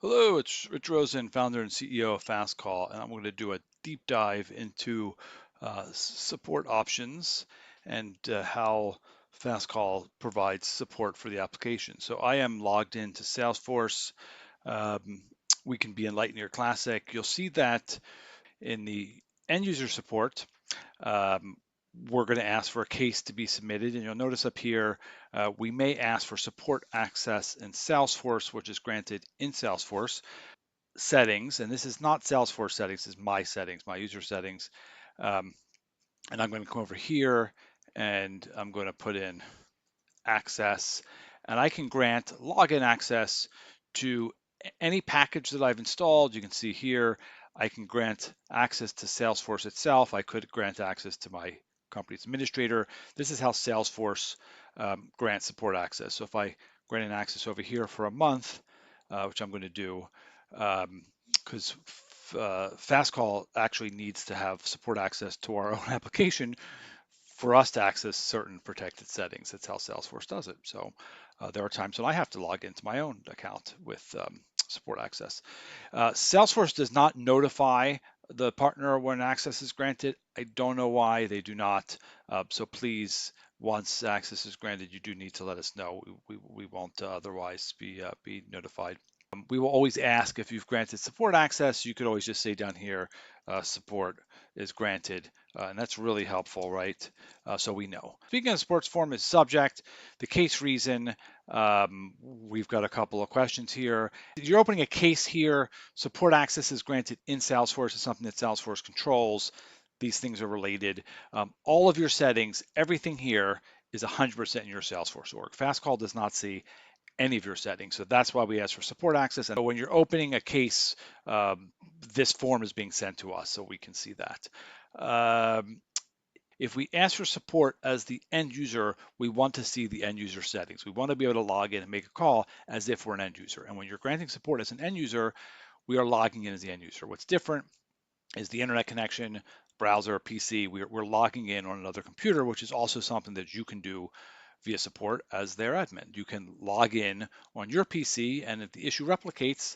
Hello, it's Rich Rosen, founder and CEO of Fastcall, and I'm going to do a deep dive into support options and how Fastcall provides support for the application. So I am logged into Salesforce. Um, we can be in Lightyear Classic. You'll see that in the end user support, um, we're going to ask for a case to be submitted. And you'll notice up here, we may ask for support access in Salesforce, which is granted in Salesforce settings. And this is not Salesforce settings, this is my settings, my user settings. Um, and I'm going to come over here and I'm going to put in access, and I can grant login access to any package that I've installed. You can see here, I can grant access to Salesforce itself. I could grant access to my company's administrator. This is how Salesforce grants support access. So if I grant an access over here for a month, which I'm going to do, because Fastcall actually needs to have support access to our own application for us to access certain protected settings. That's how Salesforce does it. So there are times when I have to log into my own account with support access. Salesforce does not notify the partner when access is granted. I don't know why they do not. So please, once access is granted, you do need to let us know. We won't otherwise be notified. We will always ask if you've granted support access. You could always just say down here, support is granted, and that's really helpful, right? So we know. Speaking of supports form is subject, the case reason. We've got a couple of questions here. You're opening a case here. Support access is granted in Salesforce. It's something that Salesforce controls. These things are related. All of your settings, everything here is 100% in your Salesforce org. Fastcall does not see any of your settings. So that's why we ask for support access. And when you're opening a case, this form is being sent to us so we can see that. If we ask for support as the end user, we want to see the end user settings. We want to be able to log in and make a call as if we're an end user. And when you're granting support as an end user, we are logging in as the end user. What's different is the internet connection, browser, PC. We're logging in on another computer, which is also something that you can do via support as their admin. You can log in on your PC, and if the issue replicates,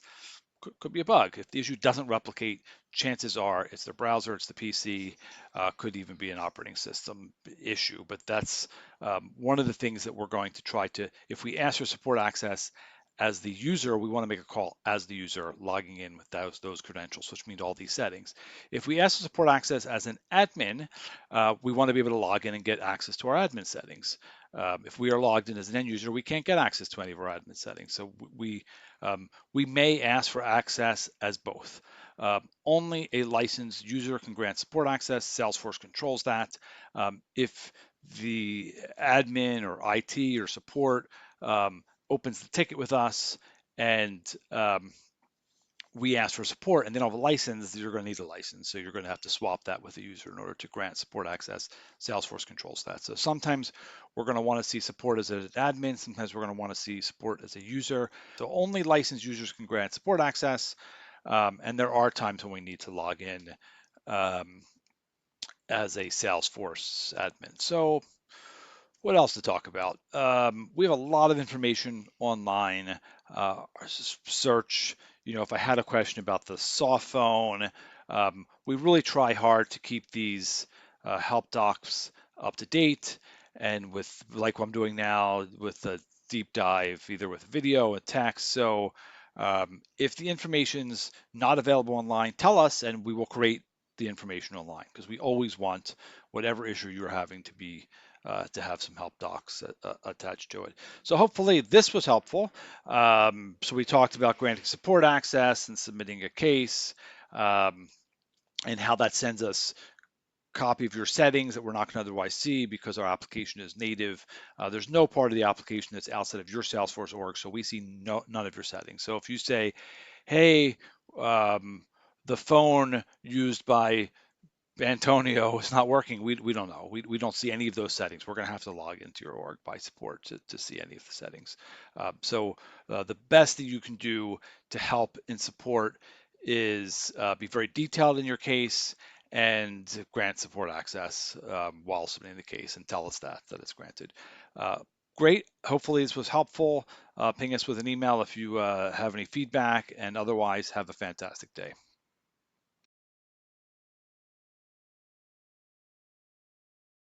could be a bug. If the issue doesn't replicate, chances are it's the browser, it's the PC, could even be an operating system issue. But that's one of the things that we're going to try to, if we ask for support access as the user, we want to make a call as the user logging in with those credentials, which means all these settings. If we ask for support access as an admin, we want to be able to log in and get access to our admin settings. If we are logged in as an end user, we can't get access to any of our admin settings. So we may ask for access as both. Only a licensed user can grant support access. Salesforce controls that. If the admin or IT or support opens the ticket with us and we ask for support and they don't have a license, you're going to need a license. So you're going to have to swap that with a user in order to grant support access. Salesforce controls that. So sometimes we're going to want to see support as an admin. Sometimes we're going to want to see support as a user. So only licensed users can grant support access. And there are times when we need to log in as a Salesforce admin. So what else to talk about? We have a lot of information online. Search, if I had a question about the soft phone, we really try hard to keep these help docs up to date. And with like what I'm doing now with a deep dive, either with video or text. So if the information's not available online, tell us and we will create the information online because we always want whatever issue you're having to have some help docs attached to it. So hopefully this was helpful. So we talked about granting support access and submitting a case and how that sends us a copy of your settings that we're not going to otherwise see because our application is native. There's no part of the application that's outside of your Salesforce org, so we see none of your settings. So if you say, hey, the phone used by Antonio is not working, we don't know. We don't see any of those settings. We're going to have to log into your org by support to see any of the settings. So the best that you can do to help in support is be very detailed in your case and grant support access while submitting the case and tell us that it's granted. Great. Hopefully this was helpful. Ping us with an email if you have any feedback, and otherwise have a fantastic day.